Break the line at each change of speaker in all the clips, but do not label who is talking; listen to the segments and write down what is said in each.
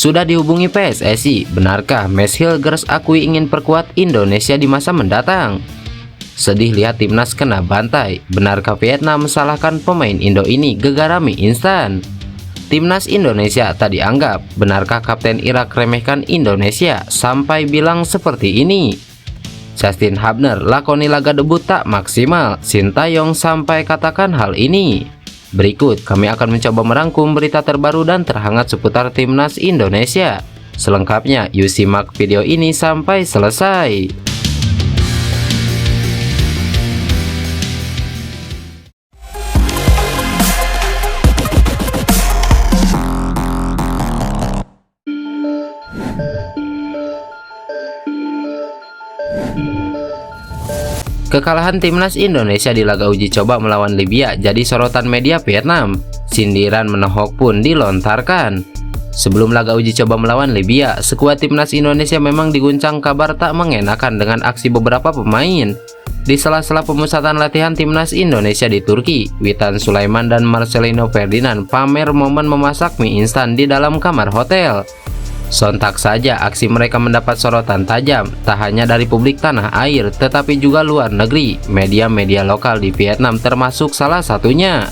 Sudah dihubungi PSSI, benarkah Match Hilgers akui ingin perkuat Indonesia di masa mendatang? Sedih lihat timnas kena bantai, benarkah Vietnam mesalahkan pemain Indo ini gegara mie instan? Timnas Indonesia tak dianggap, benarkah Kapten Irak remehkan Indonesia sampai bilang seperti ini? Justin Hubner lakoni laga debut tak maksimal, Sintayong sampai katakan hal ini. Berikut kami akan mencoba merangkum berita terbaru dan terhangat seputar timnas Indonesia. Selengkapnya yuk simak video ini sampai selesai. Kekalahan timnas Indonesia di laga uji coba melawan Libya jadi sorotan media Vietnam. Sindiran menohok pun dilontarkan. Sebelum laga uji coba melawan Libya, skuad timnas Indonesia memang diguncang kabar tak mengenakan dengan aksi beberapa pemain. Di sela-sela pemusatan latihan timnas Indonesia di Turki, Witan Sulaiman dan Marcelino Ferdinand pamer momen memasak mie instan di dalam kamar hotel. Sontak saja aksi mereka mendapat sorotan tajam, tak hanya dari publik tanah air, tetapi juga luar negeri. Media-media lokal di Vietnam termasuk salah satunya.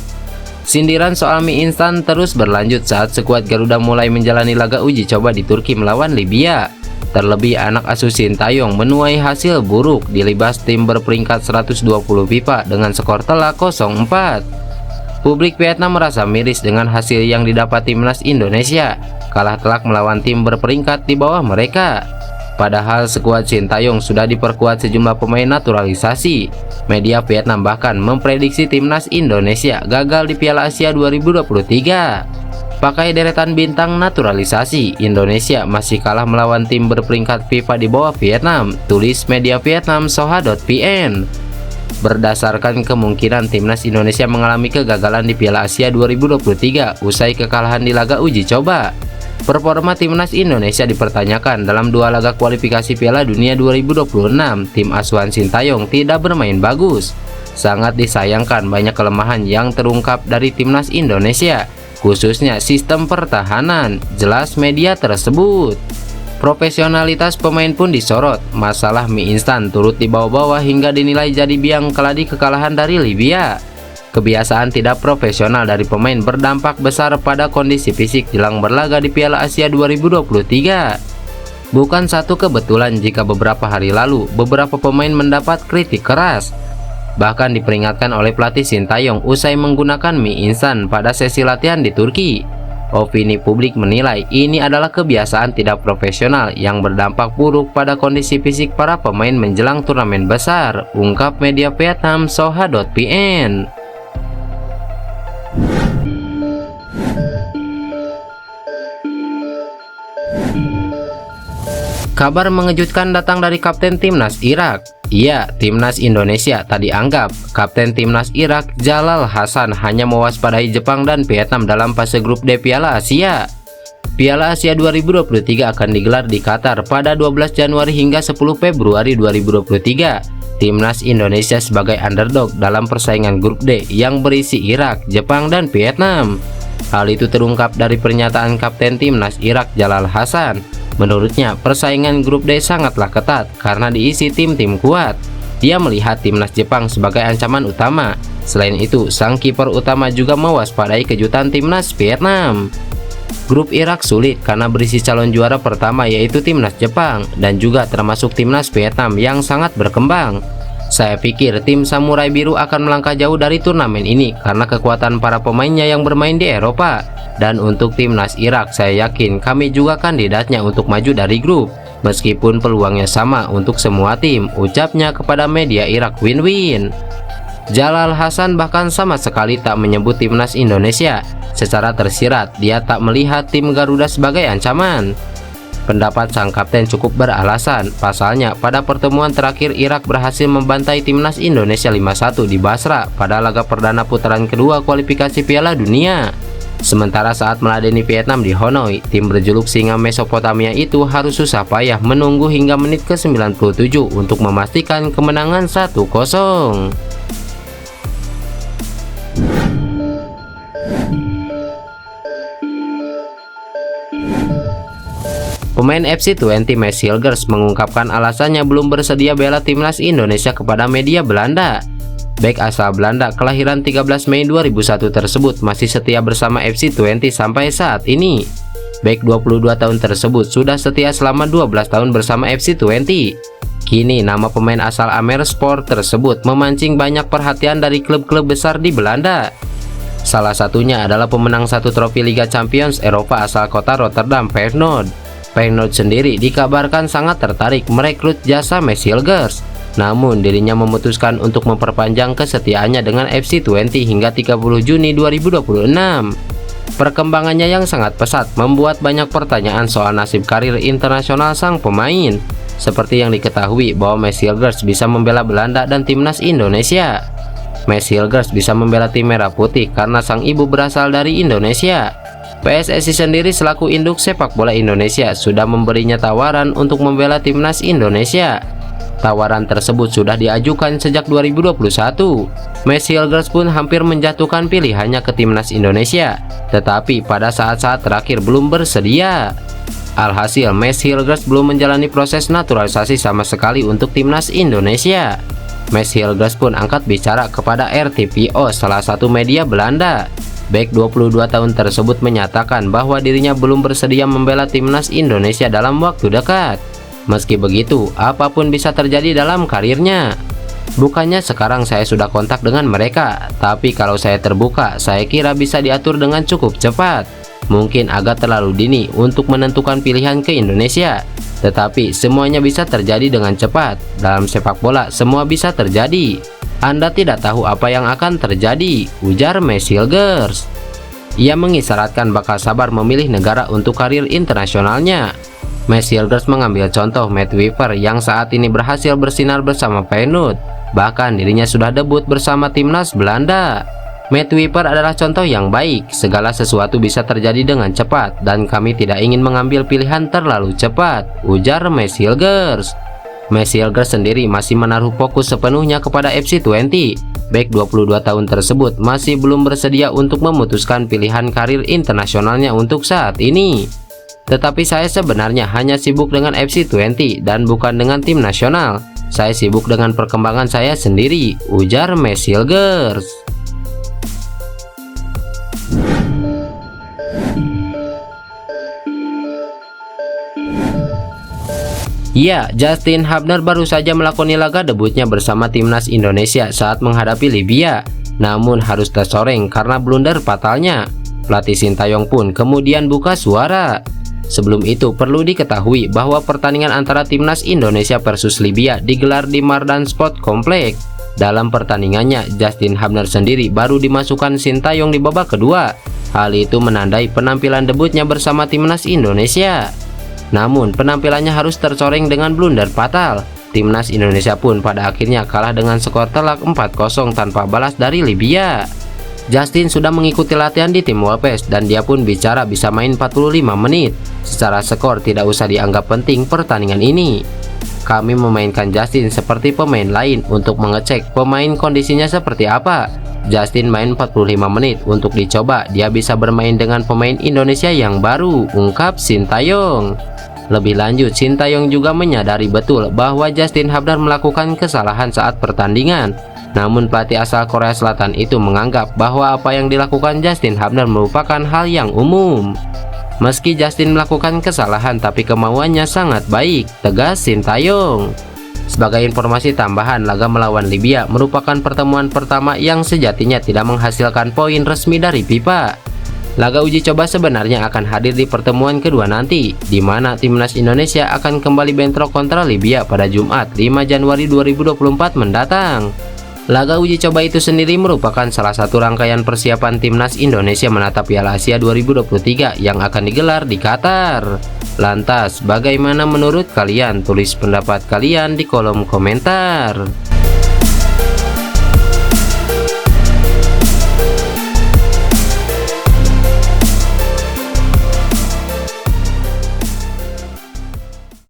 Sindiran soal mie instan terus berlanjut saat skuad Garuda mulai menjalani laga uji coba di Turki melawan Libya. Terlebih anak asuh Sintayong menuai hasil buruk, dilibas tim berperingkat 120 FIFA dengan skor telak 0-4. Publik Vietnam merasa miris dengan hasil yang didapat timnas Indonesia, kalah telak melawan tim berperingkat di bawah mereka. Padahal skuad Sintayong sudah diperkuat sejumlah pemain naturalisasi. Media Vietnam bahkan memprediksi timnas Indonesia gagal di Piala Asia 2023. Pakai deretan bintang naturalisasi, Indonesia masih kalah melawan tim berperingkat FIFA di bawah Vietnam, tulis media Vietnam Soha.vn. Berdasarkan kemungkinan timnas Indonesia mengalami kegagalan di Piala Asia 2023 usai kekalahan di laga uji coba. Performa timnas Indonesia dipertanyakan dalam dua laga kualifikasi Piala Dunia 2026. Tim asuhan Sintayong tidak bermain bagus. Sangat disayangkan banyak kelemahan yang terungkap dari timnas Indonesia, khususnya sistem pertahanan, jelas media tersebut. Profesionalitas pemain pun disorot, masalah mie instan turut dibawa-bawa hingga dinilai jadi biang keladi kekalahan dari Libya. Kebiasaan tidak profesional dari pemain berdampak besar pada kondisi fisik jelang berlaga di Piala Asia 2023. Bukan satu kebetulan jika beberapa hari lalu beberapa pemain mendapat kritik keras. Bahkan diperingatkan oleh pelatih Sintayong usai menggunakan mie instan pada sesi latihan di Turki. Opini publik menilai ini adalah kebiasaan tidak profesional yang berdampak buruk pada kondisi fisik para pemain menjelang turnamen besar, ungkap media Vietnam Soha.vn. Kabar mengejutkan datang dari Kapten Timnas Irak. Iya, timnas Indonesia tak dianggap. Kapten timnas Irak Jalal Hasan hanya mewaspadai Jepang dan Vietnam dalam fase grup D Piala Asia. Piala Asia 2023 akan digelar di Qatar pada 12 Januari hingga 10 Februari 2023. Timnas Indonesia sebagai underdog dalam persaingan grup D yang berisi Irak, Jepang, dan Vietnam. Hal itu terungkap dari pernyataan Kapten timnas Irak Jalal Hasan. Menurutnya, persaingan grup D sangatlah ketat karena diisi tim-tim kuat. Dia melihat timnas Jepang sebagai ancaman utama. Selain itu, sang kiper utama juga mewaspadai kejutan timnas Vietnam. Grup Irak sulit karena berisi calon juara pertama yaitu timnas Jepang dan juga termasuk timnas Vietnam yang sangat berkembang. Saya pikir tim Samurai Biru akan melangkah jauh dari turnamen ini karena kekuatan para pemainnya yang bermain di Eropa. Dan untuk timnas Irak, saya yakin kami juga kandidatnya untuk maju dari grup. Meskipun peluangnya sama untuk semua tim, ucapnya kepada media Irak win-win. Jalal Hasan bahkan sama sekali tak menyebut timnas Indonesia. Secara tersirat, dia tak melihat tim Garuda sebagai ancaman. Pendapat sang kapten cukup beralasan. Pasalnya, pada pertemuan terakhir Irak berhasil membantai timnas Indonesia 5-1 di Basra pada laga perdana putaran kedua kualifikasi Piala Dunia. Sementara saat meladeni Vietnam di Hanoi, tim berjuluk Singa Mesopotamia itu harus susah payah menunggu hingga menit ke-97 untuk memastikan kemenangan 1-0. Pemain FC20 Mads Hilgers mengungkapkan alasannya belum bersedia bela timnas Indonesia kepada media Belanda. Bek asal Belanda kelahiran 13 Mei 2001 tersebut masih setia bersama FC20 sampai saat ini. Bek 22 tahun tersebut sudah setia selama 12 tahun bersama FC20. Kini nama pemain asal Amersfoort tersebut memancing banyak perhatian dari klub-klub besar di Belanda. Salah satunya adalah pemenang satu trofi Liga Champions Eropa asal kota Rotterdam, Feyenoord. Feyenoord sendiri dikabarkan sangat tertarik merekrut jasa Mads Hilgers. Namun dirinya memutuskan untuk memperpanjang kesetiaannya dengan FC20 hingga 30 Juni 2026. Perkembangannya yang sangat pesat membuat banyak pertanyaan soal nasib karir internasional sang pemain. Seperti yang diketahui bahwa Mads Hilgers bisa membela Belanda dan timnas Indonesia. Mads Hilgers bisa membela tim merah putih karena sang ibu berasal dari Indonesia. PSSI sendiri selaku induk sepak bola Indonesia sudah memberinya tawaran untuk membela timnas Indonesia. Tawaran tersebut sudah diajukan sejak 2021. Mads Hilgers pun hampir menjatuhkan pilihannya ke timnas Indonesia, tetapi pada saat-saat terakhir belum bersedia. Alhasil, Mads Hilgers belum menjalani proses naturalisasi sama sekali untuk timnas Indonesia. Mads Hilgers pun angkat bicara kepada RTPO, salah satu media Belanda. Bek 22 tahun tersebut menyatakan bahwa dirinya belum bersedia membela timnas Indonesia dalam waktu dekat. Meski begitu, apapun bisa terjadi dalam karirnya. Bukannya sekarang saya sudah kontak dengan mereka, tapi kalau saya terbuka, saya kira bisa diatur dengan cukup cepat. Mungkin agak terlalu dini untuk menentukan pilihan ke Indonesia, tetapi semuanya bisa terjadi dengan cepat. Dalam sepak bola, semua bisa terjadi. Anda tidak tahu apa yang akan terjadi, ujar Mads Hilgers. Ia mengisyaratkan bakal sabar memilih negara untuk karir internasionalnya. Mads Hilgers mengambil contoh Matt Weaver yang saat ini berhasil bersinar bersama Feyenoord. Bahkan dirinya sudah debut bersama timnas Belanda. Matt Weaver adalah contoh yang baik. Segala sesuatu bisa terjadi dengan cepat dan kami tidak ingin mengambil pilihan terlalu cepat, ujar Mads Hilgers. Mads Hilgers sendiri masih menaruh fokus sepenuhnya kepada FC20. Bek 22 tahun tersebut masih belum bersedia untuk memutuskan pilihan karir internasionalnya untuk saat ini. Tetapi saya sebenarnya hanya sibuk dengan FC20 dan bukan dengan tim nasional. Saya sibuk dengan perkembangan saya sendiri, ujar Mads Hilgers. Ya, Justin Hubner baru saja melakoni laga debutnya bersama timnas Indonesia saat menghadapi Libya. Namun harus tercoreng karena blunder fatalnya. Pelatih Sintayong pun kemudian buka suara. Sebelum itu perlu diketahui bahwa pertandingan antara timnas Indonesia versus Libya digelar di Mardan Sport Complex. Dalam pertandingannya, Justin Hubner sendiri baru dimasukkan Sintayong di babak kedua. Hal itu menandai penampilan debutnya bersama timnas Indonesia. Namun penampilannya harus tercoreng dengan blunder fatal. Timnas Indonesia pun pada akhirnya kalah dengan skor telak 4-0 tanpa balas dari Libya. Justin sudah mengikuti latihan di tim Wolves dan dia pun bicara bisa main 45 menit. Secara skor tidak usah dianggap penting pertandingan ini. Kami memainkan Justin seperti pemain lain untuk mengecek pemain kondisinya seperti apa. Justin main 45 menit untuk dicoba dia bisa bermain dengan pemain Indonesia yang baru, ungkap Sintayong. Lebih lanjut, Sintayong juga menyadari betul bahwa Justin Hubner melakukan kesalahan saat pertandingan. Namun pelatih asal Korea Selatan itu menganggap bahwa apa yang dilakukan Justin Hubner merupakan hal yang umum. Meski Justin melakukan kesalahan tapi kemauannya sangat baik, tegas Sintayong. Sebagai informasi tambahan, laga melawan Libya merupakan pertemuan pertama yang sejatinya tidak menghasilkan poin resmi dari FIFA. Laga uji coba sebenarnya akan hadir di pertemuan kedua nanti, di mana timnas Indonesia akan kembali bentrok kontra Libya pada Jumat 5 Januari 2024 mendatang. Laga uji coba itu sendiri merupakan salah satu rangkaian persiapan timnas Indonesia menatap Piala Asia 2023 yang akan digelar di Qatar. Lantas, bagaimana menurut kalian? Tulis pendapat kalian di kolom komentar.